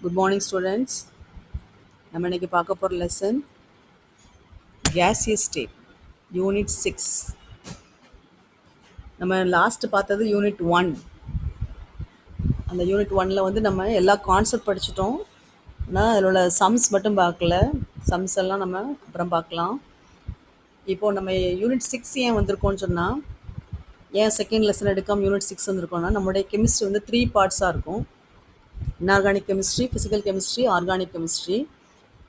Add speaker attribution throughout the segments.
Speaker 1: Good morning students. நம்ம இன்னைக்கு பார்க்க போகிற லெசன் கேசியஸ் ஸ்டேட் யூனிட் 6. நம்ம லாஸ்ட் பார்த்தது யூனிட் 1. அந்த யூனிட் 1ல் வந்து நம்ம எல்லா கான்செப்ட் படிச்சிட்டோம். ஆனால் அதில் உள்ள சம்ஸ் மட்டும் பார்க்கல. சம்ஸ் எல்லாம் நம்ம அப்புறம் பார்க்கலாம். இப்போது நம்ம யூனிட் 6 ஏன் வந்திருக்கோம்னு சொன்னால், ஏன் செகண்ட் லெசன் எடுக்காமல் யூனிட் 6 வந்திருக்கோம்னா, நம்மளுடைய கெமிஸ்ட்ரி வந்து 3 பார்ட்ஸாக இருக்கும். Inorganic chemistry, physical chemistry, organic chemistry.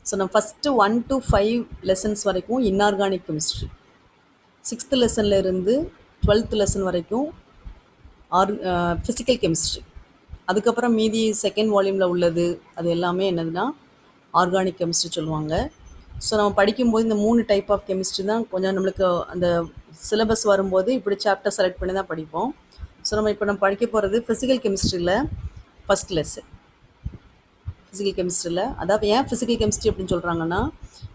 Speaker 1: So நம்ம ஃபஸ்ட்டு 1 to 5 லெசன்ஸ் வரைக்கும் இன்ஆர்கானிக் கெமிஸ்ட்ரி, 6th லெசனில் இருந்து 12th லெசன் வரைக்கும் ஃபிசிக்கல் கெமிஸ்ட்ரி. அதுக்கப்புறம் மீதி செகண்ட் வால்யூமில் உள்ளது அது எல்லாமே என்னதுன்னா ஆர்கானிக் கெமிஸ்ட்ரி சொல்லுவாங்க. ஸோ நம்ம படிக்கும்போது இந்த 3 டைப் ஆஃப் கெமிஸ்ட்ரி தான் கொஞ்சம் நம்மளுக்கு அந்த சிலபஸ் வரும்போது இப்படி சாப்டர் செலக்ட் பண்ணி தான் படிப்போம். ஸோ நம்ம படிக்க போகிறது ஃபிசிக்கல் கெமிஸ்ட்ரியில் ஃபஸ்ட் லெசன். ஃபிசிக்கல் கெமிஸ்ட்ரியில், அதாவது ஏன் ஃபிசிக்கல் கெமிஸ்ட்ரி அப்படின்னு சொல்கிறாங்கன்னா,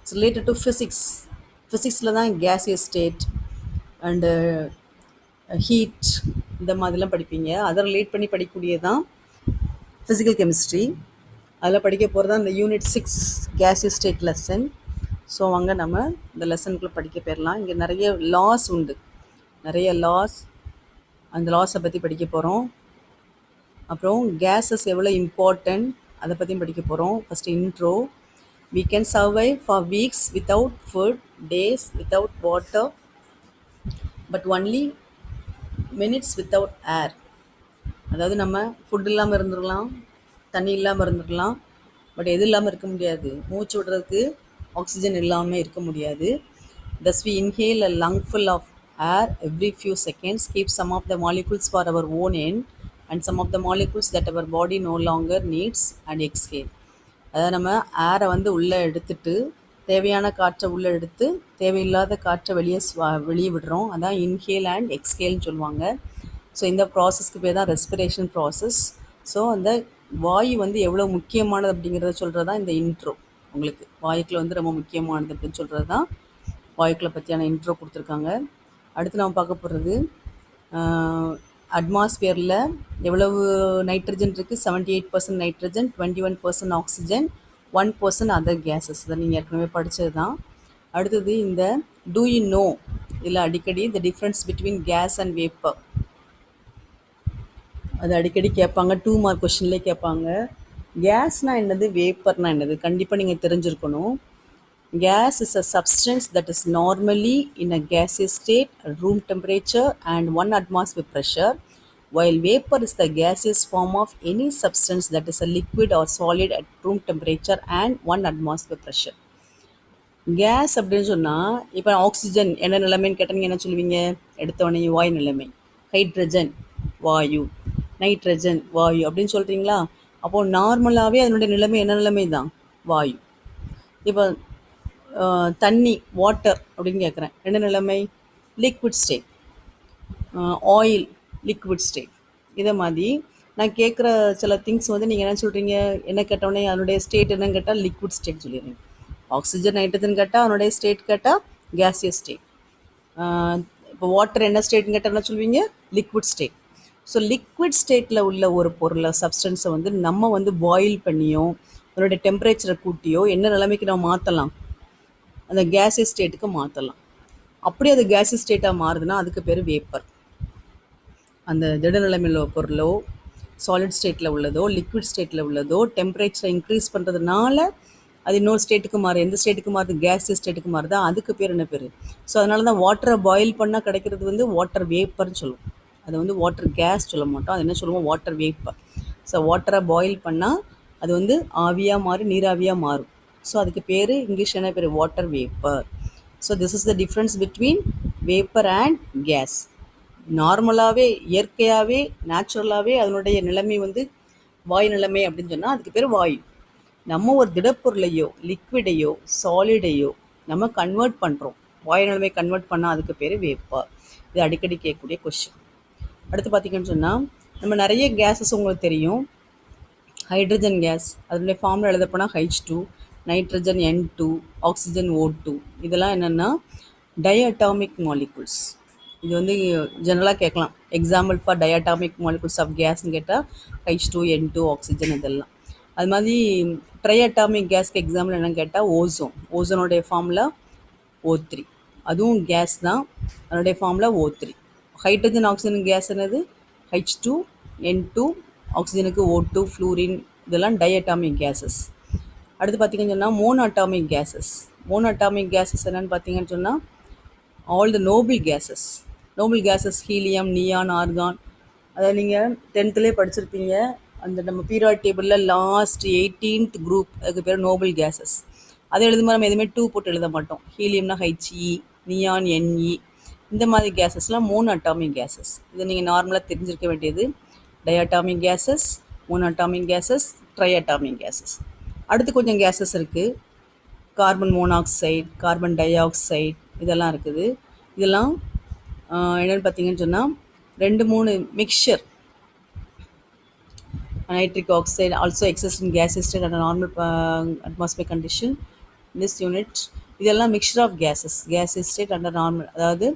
Speaker 1: இட்ஸ் ரிலேட்டட் டு ஃபிசிக்ஸ். ஃபிசிக்ஸில் தான் கேசியஸ் ஸ்டேட் அண்டு ஹீட் இந்த மாதிரிலாம் படிப்பீங்க. அதை ரிலேட் பண்ணி படிக்கக்கூடியது தான் ஃபிசிக்கல் கெமிஸ்ட்ரி. அதில் படிக்க போகிறது தான் இந்த unit 6 gaseous state lesson. So அங்கே நம்ம இந்த லெசனுக்குள்ளே படிக்க போயிடலாம். இங்கே நிறைய லாஸ் உண்டு, நிறைய லாஸ். அந்த லாஸை பற்றி படிக்க போகிறோம். அப்புறம் கேஸஸ் எவ்வளோ இம்பார்ட்டன்ட் அதை பற்றியும் படிக்க போகிறோம். First intro. We can survive for weeks without food, days without water, but only minutes without air. அதாவது நம்ம ஃபுட் இல்லாமல் இருந்துடலாம், தண்ணி இல்லாமல் இருந்துடலாம், பட் எது இல்லாமல் இருக்க முடியாது, மூச்சு விடுறதுக்கு ஆக்சிஜன் இல்லாமல் இருக்க முடியாது. Thus we inhale a lung full of air every few seconds, keep some of the molecules for our own end and some of the molecules that our body no longer needs and exhale. அதாவது நம்ம ஏரை வந்து உள்ளே எடுத்துட்டு தேவையான காற்றை உள்ளே எடுத்து தேவையில்லாத காற்றை வெளியே விடுறோம். அதான் இன்ஹேல் அண்ட் எக்ஸ்ஹேல்னு சொல்லுவாங்க. ஸோ இந்த ப்ராசஸ்க்கு பேர் தான் ரெஸ்பிரேஷன் ப்ராசஸ். ஸோ அந்த வாயு வந்து எவ்வளோ முக்கியமானது அப்படிங்கிறத சொல்கிறது தான் இந்த இன்ட்ரோ. உங்களுக்கு வாயுக்களை வந்து ரொம்ப முக்கியமானது அப்படின்னு சொல்கிறது தான் வாயுக்களை பற்றியான இன்ட்ரோ கொடுத்துருக்காங்க. அடுத்து நம்ம பார்க்க போகிறது அட்மாஸ்பியரில் எவ்வளவு நைட்ரஜன் இருக்குது. 78% நைட்ரஜன், 21% ஆக்சிஜன், 1% அதர் கேஸஸ். இதை நீங்கள் ஏற்கனவே படித்தது தான். அடுத்தது இந்த டூ யூ நோ, இதில் அடிக்கடி இந்த difference between gas and vapour அது அடிக்கடி கேட்பாங்க. 2 மார்க் கொஷின்லேயே கேட்பாங்க. கேஸ்னால் என்னது, வேப்பர்னால் என்னது, கண்டிப்பாக நீங்கள் தெரிஞ்சிருக்கணும். Gas is a substance that is normally in a gaseous state at room temperature and 1 atmosphere pressure, while vapor is the gaseous form of any substance that is a liquid or solid at room temperature and 1 atmosphere pressure. Case அப்படின்னு சொன்னால், இப்போ oxygen என்ன நிலைமைன்னு கேட்டால் நீங்கள் என்ன சொல்லுவீங்க, எடுத்தவொடனே வாயு நிலைமை. Hydrogen வாயு, nitrogen வாயு அப்படின்னு சொல்கிறீங்களா. அப்போது நார்மலாகவே அதனுடைய நிலைமை என்ன நிலைமை தான், வாயு. இப்போ தண்ணி வாட்டர் அப்படின்னு கேட்குறேன், என்ன நிலைமை, liquid state. Oil liquid state. இதை மாதிரி நான் கேட்குற சில திங்ஸ் வந்து நீங்கள் என்ன சொல்கிறீங்க, என்ன கேட்டோடனே அதனுடைய ஸ்டேட் என்னன்னு கேட்டால் லிக்விட் ஸ்டேட் சொல்லிடுறீங்க. ஆக்சிஜன் நைட்ரஜன் கேட்டால் அதனுடைய ஸ்டேட் கேட்டால் கேசியஸ் ஸ்டேட். இப்போ வாட்டர் என்ன ஸ்டேட்னு கேட்டால் என்ன சொல்லுவீங்க, லிக்விட் ஸ்டேட். ஸோ லிக்விட் ஸ்டேட்டில் உள்ள ஒரு பொருளை சப்ஸ்டன்ஸை வந்து நம்ம வந்து பாயில் பண்ணியோ அதனுடைய டெம்பரேச்சரை கூட்டியோ என்ன நிலைமைக்கு நம்ம மாற்றலாம், அந்த கேசியஸ் ஸ்டேட்டுக்கு மாற்றலாம். அப்படி அது கேசியஸ் ஸ்டேட்டாக மாறுதுன்னா அதுக்கு பேர் வேப்பர். அந்த திட நிலைமையில் பொருளோ சாலிட் ஸ்டேட்டில் உள்ளதோ லிக்விட் ஸ்டேட்டில் உள்ளதோ டெம்பரேச்சரை இன்க்ரீஸ் பண்ணுறதுனால அது இன்னொரு ஸ்டேட்டுக்கு மாறுது. எந்த ஸ்டேட்டுக்கு மாறுது, கேசியஸ் ஸ்டேட்டுக்கு மாறுதா, அதுக்கு பேர் என்ன பேர். ஸோ அதனால தான் வாட்டரை பாயில் பண்ணால் கிடைக்கிறது வந்து வாட்டர் வேப்பர்னு சொல்லுவோம். அதை வந்து வாட்டர் கேஸ் சொல்ல மாட்டோம், அது என்ன சொல்லுவோம், வாட்டர் வேப்பர். ஸோ வாட்டரை பாயில் பண்ணால் அது வந்து ஆவியாக மாறி நீராவியாக மாறும். ஸோ அதுக்கு பேர் இங்கிலீஷ் என்ன பேர், water vapour. So this is the difference between vapour and gas. நார்மலாகவே இயற்கையாகவே நேச்சுரலாகவே அதனுடைய நிலைமை வந்து வாயு நிலைமை அப்படின்னு சொன்னால் அதுக்கு பேர் வாயு. நம்ம ஒரு திடப்பொருளையோ லிக்விடையோ சாலிடையோ நம்ம கன்வெர்ட் பண்ணுறோம், வாயு நிலைமை கன்வெர்ட் பண்ணால் அதுக்கு பேர் வேப்பர். இது அடிக்கடி கேட்கக்கூடிய கொஸ்டின். அடுத்து பார்த்திங்கன்னு சொன்னால், நம்ம நிறைய கேஸஸ் உங்களுக்கு தெரியும். ஹைட்ரஜன் கேஸ், அதனுடைய ஃபார்மில் எழுதப்போனால் H2, nitrogen N2, oxygen O2. இதெல்லாம் என்னென்னா டயட்டாமிக் மாலிகுல்ஸ். இது வந்து ஜெனரலாக கேட்கலாம், example for diatomic molecules of கேஸ்ன்னு கேட்டால் H2, N2, ஆக்சிஜன் இதெல்லாம். அது மாதிரி ட்ரை அட்டாமிக் கேஸ்க்கு எக்ஸாம்பிள் என்னன்னு கேட்டால் ஓசோனுடைய ஃபார்முலா O3. அதுவும் கேஸ் தான், அதனுடைய formula O3. Hydrogen oxygen case என்னது H2, N2, ஆக்சிஜனுக்கு O2, ஃப்ளூரின், இதெல்லாம் டைஅட்டாமிக் கேஸஸ். அடுத்து பார்த்தீங்கன்னு சொன்னால் மோனோ அட்டாமிக் கேஸஸ் என்னென்னு பார்த்தீங்கன்னு சொன்னால் all the noble gases helium, neon, argon. அதை நீங்கள் 10th படிச்சிருப்பீங்க. அந்த நம்ம பீரியாட் டேபிளில் லாஸ்ட் 18th குரூப், அதுக்கு பேர் நோபல் கேஸஸ். அதை எழுதும்போது நம்ம எதுவுமே 2 போட்டு எழுத மாட்டோம். ஹீலியம்னா He, நியான் Ne, இந்த மாதிரி கேஸஸ்லாம் மோனோ அட்டாமிக் கேஸஸ். இதை நீங்கள் நார்மலாக தெரிஞ்சிருக்க வேண்டியது. Diatomic gases, mono atomic gases, tri atomic gases. அடுத்து கொஞ்சம் கேஸஸ் இருக்குது. Carbon monoxide, carbon dioxide, இதெல்லாம் இருக்குது. இதெல்லாம் என்னென்னு பார்த்தீங்கன்னு சொன்னால் 2-3 mixture. Nitric oxide also exists in gas state under normal atmospheric condition. In this unit, இதெல்லாம் mixture of gas state under normal. அதாவது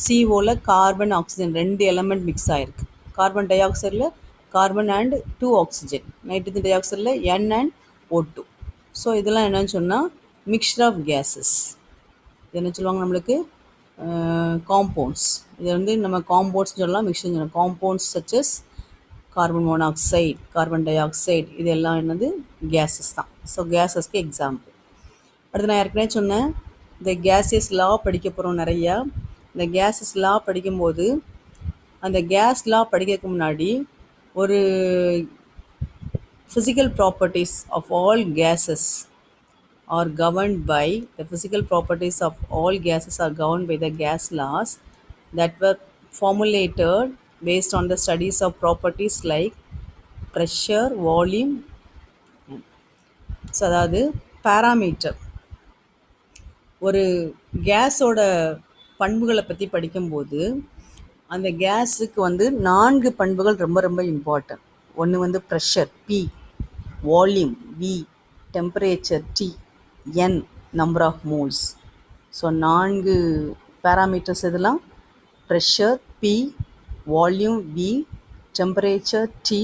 Speaker 1: CO carbon oxygen 2 element mix ஆகிருக்கு. Carbon டை ஆக்சைடில் கார்பன் அண்ட் 2 ஆக்சிஜன், நைட்ரஜன் டை ஆக்சைடில் N and O2. So இதெல்லாம் என்னன்னு சொன்னால் மிக்சர் ஆஃப் கேஸஸ். இது என்ன சொல்லுவாங்க நம்மளுக்கு காம்பவுண்ட்ஸ். இதை வந்து நம்ம காம்பவுண்ட்ஸ் சொல்லலாம், மிக்சர் சொல்லலாம். Compounds such as carbon monoxide, carbon dioxide, இதெல்லாம் என்னது கேஸஸ் தான். ஸோ கேஸஸ்க்கு எக்ஸாம்பிள். அடுத்து நான் ஏற்கனவே சொன்னேன், இந்த கேஸஸ் லா படிக்க போகிறோம் நிறையா. இந்த கேஸஸ் லா படிக்கும்போது அந்த கேஸ் லா படிக்கிறதுக்கு முன்னாடி ஒரு physical properties of all gases are governed by the physical properties of all gases are governed by the gas laws that were formulated based on the studies of properties like pressure, volume. So அதாவது parameter, ஒரு கேஸோட பண்புகளை பற்றி படிக்கும்போது அந்த கேஸுக்கு வந்து 4 பண்புகள் ரொம்ப ரொம்ப இம்பார்ட்டன்ட். ஒன்று வந்து pressure P, volume V, temperature T, N, number of moles. So 4 parameters இதெல்லாம் pressure P, volume V, temperature T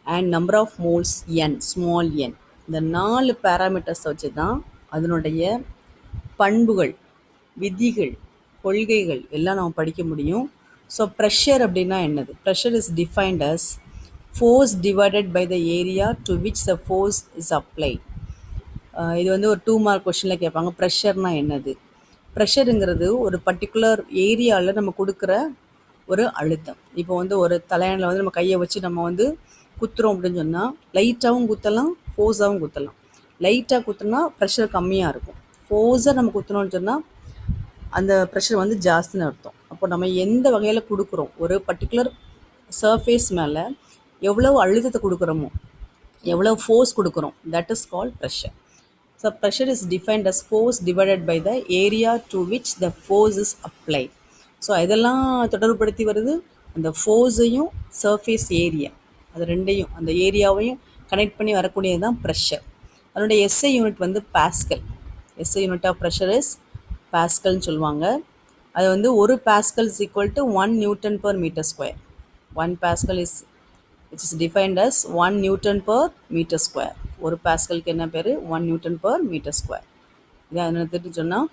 Speaker 1: and number of moles N, small n. இந்த 4 பேராமீட்டர்ஸை வச்சு தான் அதனுடைய பண்புகள், விதிகள், கொள்கைகள் எல்லாம் நம்ம படிக்க முடியும். ஸோ ப்ரெஷர் அப்படின்னா என்னது? Pressure is defined as force divided by the area to which the force is applied. இது வந்து ஒரு 2 மார்க் கொஷனில் கேட்பாங்க, ப்ரெஷர்னால் என்னது? ப்ரெஷருங்கிறது ஒரு பர்டிகுலர் ஏரியாவில் நம்ம கொடுக்குற ஒரு அழுத்தம். இப்போ வந்து ஒரு தலையணில் வந்து நம்ம கையை வச்சு நம்ம வந்து குத்துறோம் அப்படின்னு சொன்னால் லைட்டாகவும் குத்தலாம், ஃபோர்ஸாகவும் குத்தலாம். லைட்டாக குத்துனா ப்ரெஷர் கம்மியாக இருக்கும். ஃபோர்ஸாக நம்ம குத்தணும்னு சொன்னால் அந்த ப்ரெஷர் வந்து ஜாஸ்தின்னு அர்த்தம். அப்போ நம்ம எந்த வகையில் கொடுக்குறோம், ஒரு பர்டிகுலர் சர்ஃபேஸ் மேலே எவ்வளோ அழுத்தத்தை கொடுக்குறோமோ, எவ்வளோ ஃபோர்ஸ் கொடுக்குறோம், that is called pressure. So pressure is defined as force divided by the area to which the force is applied. So இதெல்லாம் தொடர்புபடுத்தி வருது, அந்த ஃபோர்ஸையும் சர்ஃபேஸ் ஏரியா, அது ரெண்டையும், அந்த ஏரியாவையும் கனெக்ட் பண்ணி வரக்கூடியது தான் ப்ரெஷர். அதனுடைய எஸ்ஐ யூனிட் வந்து pascal. SI unit of pressure is பாஸ்கல்னு சொல்லுவாங்க. அது வந்து 1 pascal is equal to 1 newton per metre square. 1 pascal is which is defined as 1 Newton per meter square. ஒரு பாஸ்கலுக்கு என்ன பேர்? 1 Newton per meter square. இதான் என்ன தெரிஞ்சு சொன்னால்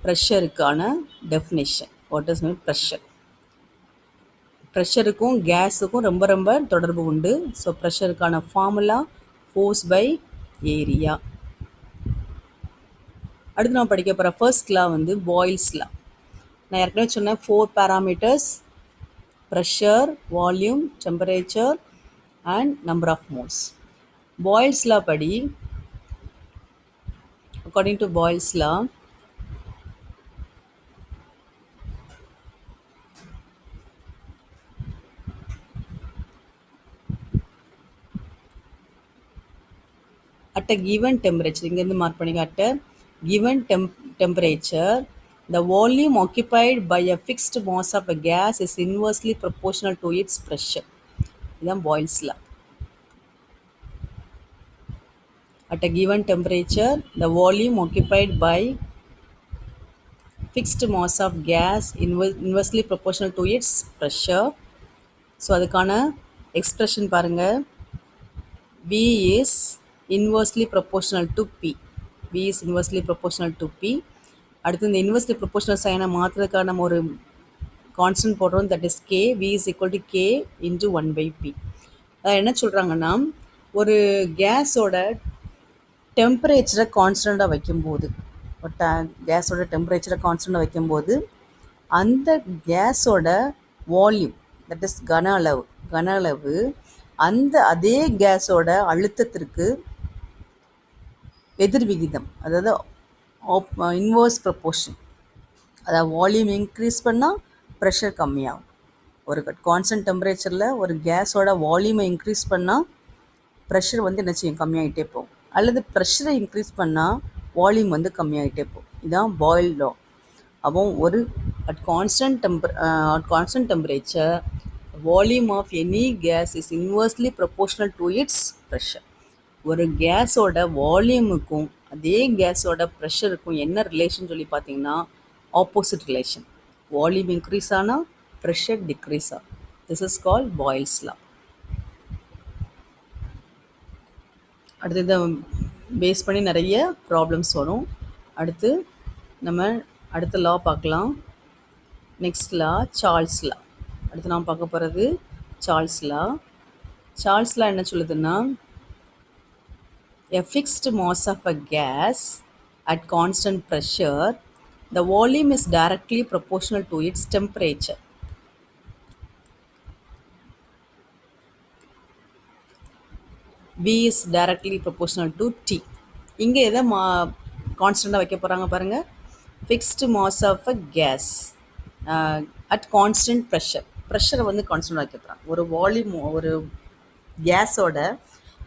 Speaker 1: ப்ரெஷருக்கான definition. What is mean pressure? ப்ரெஷருக்கும் கேஸுக்கும் ரொம்ப ரொம்ப தொடர்பு உண்டு. ஸோ ப்ரெஷருக்கான ஃபார்முலா ஃபோர்ஸ் பை ஏரியா. அடுத்து நான் படிக்க போகிற ஃபர்ஸ்ட் லா வந்து பாயில்ஸ் லா. நான் ஏற்கனவே சொன்னேன் 4 parameters: pressure, volume, temperature and number of moles. Boyle's law padi, according to Boyle's law, at a given temperature, inga irundhu mark paninga, at a given temperature, the volume occupied by a fixed mass of a gas is inversely proportional to its pressure. This Boyle's law. At a given temperature, the volume occupied by fixed mass of gas inversely proportional to its pressure. So அதுக்கான expression பாருங்கள். V is inversely proportional to P. V is inversely proportional to P. அடுத்து இந்த inversely proportional சைனை மாற்றுறதுக்காக நம்ம ஒரு constant போடுறோம், that is K. V is equal to K into 1/p. அதான் என்ன சொல்கிறாங்கன்னா, ஒரு கேஸோட டெம்பரேச்சரை கான்ஸ்டண்ட்டாக வைக்கும்போது, ஒரு கேஸோட டெம்பரேச்சரை கான்ஸ்டண்ட்டாக வைக்கும்போது அந்த கேஸோட வால்யூம், தட் இஸ் கன அளவு அந்த அதே கேஸோட அழுத்தத்திற்கு எதிர் விகிதம், அதாவது இன்வர்ஸ் ப்ரொப்போர்ஷன். அதாவது வால்யூம் இன்க்ரீஸ் பண்ணால் ப்ரெஷர் கம்மியாகும். ஒரு கான்ஸ்டன்ட் டெம்பரேச்சரில் ஒரு கேஸோட வால்யூமை இன்க்ரீஸ் பண்ணால் ப்ரெஷர் வந்து என்ன செய்யும், கம்மியாகிட்டே போகும். அல்லது ப்ரெஷரை இன்க்ரீஸ் பண்ணால் வால்யூம் வந்து கம்மியாகிட்டே போகும். இதுதான் பாயில் லா. அப்போ ஒரு at constant temperature volume of any gas is inversely proportional to its pressure. ஒரு கேஸோட வால்யூமுக்கும் அதே கேஸோட ப்ரெஷருக்கும் என்ன ரிலேஷன் சொல்லி பார்த்தீங்கன்னா, ஆப்போசிட் ரிலேஷன். வால்யூம் இன்க்ரீஸ் ஆனால் ப்ரெஷர் டிக்ரீஸ் ஆகும். திஸ் இஸ் கால் பாயில்ஸ் லா. அடுத்து இதை பேஸ் பண்ணி நிறைய ப்ராப்ளம்ஸ் வரும். அடுத்து நம்ம அடுத்த லா பார்க்கலாம். நெக்ஸ்ட் லா சார்ல்ஸ் லா. அடுத்து நாம் பார்க்க போகிறது சார்ல்ஸ் லா. சார்ல்ஸ் லா என்ன சொல்லுதுன்னா, a fixed mass of a gas at constant pressure, the volume is directly proportional to its temperature. V is directly proportional to T. இங்கே எதை கான்ஸ்டண்ட்டாக வைக்க போகிறாங்க பாருங்கள். Fixed mass of a gas at constant ப்ரெஷரை வந்து கான்ஸ்டண்ட்டாக வைக்க போகிறாங்க. ஒரு வால்யூம், ஒரு கேஸோட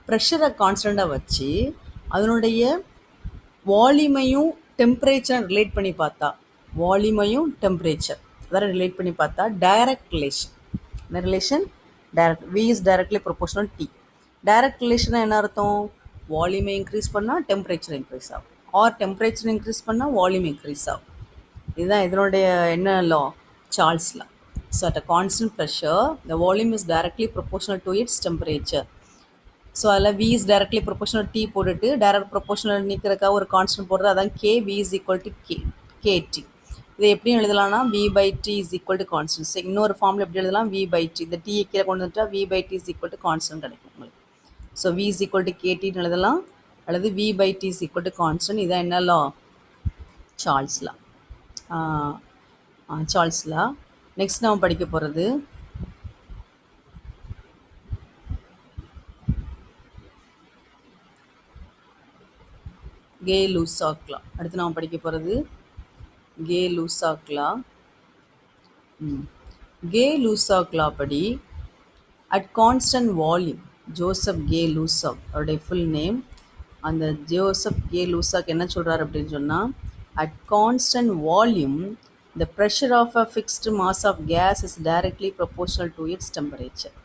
Speaker 1: ப்ரெஷரை கான்ஸ்டண்ட்டாக வச்சு அதனுடைய வால்யூமையும் டெம்பரேச்சரை ரிலேட் பண்ணி பார்த்தா, வால்யூமையும் டெம்பரேச்சர் அதெல்லாம் ரிலேட் பண்ணி பார்த்தா டைரக்ட் ரிலேஷன். என்ன relation? Direct. V is directly proportional T. Direct relation என்ன அர்த்தம்? வால்யூமை இன்க்ரீஸ் பண்ணால் டெம்பரேச்சர் இன்க்ரீஸ் ஆகும், ஆர் டெம்பரேச்சர் இன்க்ரீஸ் பண்ணால் வால்யூம் இன்க்ரீஸ் ஆகும். இதுதான் இதனுடைய என்ன law? Charles law. So at a constant pressure the volume is directly proportional to its temperature. So அதில் V is directly proportional T போட்டுட்டு டைரக்ட் ப்ரொபோர்ஷனல் நிற்கிறக்காக ஒரு கான்ஸ்டன்ட் போடுறது, அதான் K. V is equal to KT. இதை எப்படியும் எழுதலாம்னா V/T is equal to constant. இன்னொரு ஃபார்மில் எப்படி எழுதலாம்? V/T. இந்த T கீழே கொண்டு வந்துட்டா V/T is equal to constant கிடைக்கும் உங்களுக்கு. So V is equal to KTன்னு எழுதலாம், அல்லது V/T is equal to constant. இதான் என்ன law? Charles law. Charles law. Next நாம் படிக்க போகிறது கே-லூசாக் லா. அடுத்து நாம் படிக்க போகிறது கே-லூசாக் லா. கே-லூசாக் லா படி at constant volume, Joseph Gay Lussac அவருடைய ஃபுல் நேம். அந்த ஜோசப் கே-லூசாக் என்ன சொல்கிறார் அப்படின்னு சொன்னால், at constant volume the pressure of a fixed mass of gas is directly proportional to its temperature.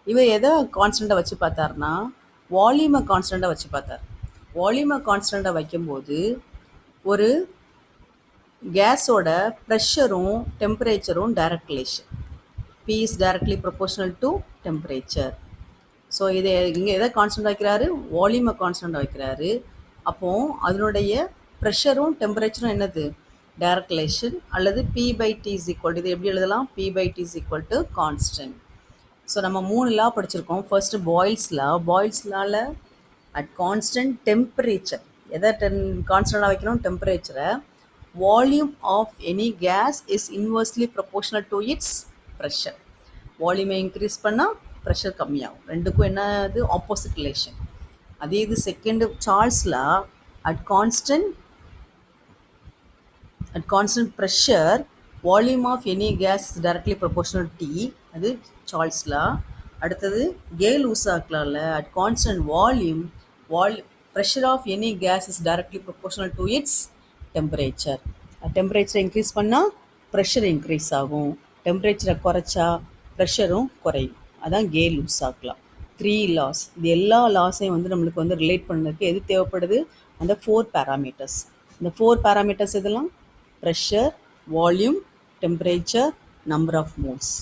Speaker 1: இவர் எதை கான்ஸ்டண்ட்டாக வச்சு பார்த்தாருன்னா, வால்யூமை கான்ஸ்டண்ட்டாக வச்சு பார்த்தார். வால்யூமை கான்ஸ்டண்ட்டாக வைக்கும்போது ஒரு கேஸோட ப்ரெஷரும் டெம்பரேச்சரும் direct relation. P is directly proportional to temperature. So இதை இங்கே எதை கான்ஸ்டன்ட் வைக்கிறாரு? வால்யூமை கான்ஸ்டன்ட் வைக்கிறாரு. அப்போது அதனுடைய ப்ரெஷரும் டெம்பரேச்சரும் என்னது? Direct relation. அல்லது P/T இஸ் ஈக்குவல் டு, இது எப்படி எழுதலாம்? P/T is equal to constant. So நம்ம 3 லா படிச்சிருக்கோம். First Boyle's law. பாயில்ஸ் லாவில் அட் கான்ஸ்டன்ட் டெம்பரேச்சர் எதை கான்ஸ்டண்ட்டாக வைக்கணும்? டெம்பரேச்சரை. Volume of any gas is inversely proportional to its pressure. வால்யூமை இன்க்ரீஸ் பண்ணால் ப்ரெஷர் கம்மியாகும். ரெண்டுக்கும் என்னது? Opposite relation. அதே இது second Charles law. At constant pressure volume of any gas is directly proportional T. அது சார்ல்ஸ் லா. அடுத்தது கே-லூசாக் லாவில் at constant volume pressure of any gas is directly proportional to its temperature. டெம்பரேச்சரை increase பண்ணால் pressure increase ஆகும், டெம்பரேச்சரை குறைச்சா ப்ரெஷரும் குறையும். அதான் கே-லூசாக் லா. 3 லாஸ். இது எல்லா லாஸையும் வந்து நம்மளுக்கு வந்து ரிலேட் பண்ணுறதுக்கு எது தேவைப்படுது? அந்த 4 பேராமீட்டர்ஸ். இந்த 4 பேராமீட்டர்ஸ் இதெல்லாம் pressure, volume, temperature, number of moles.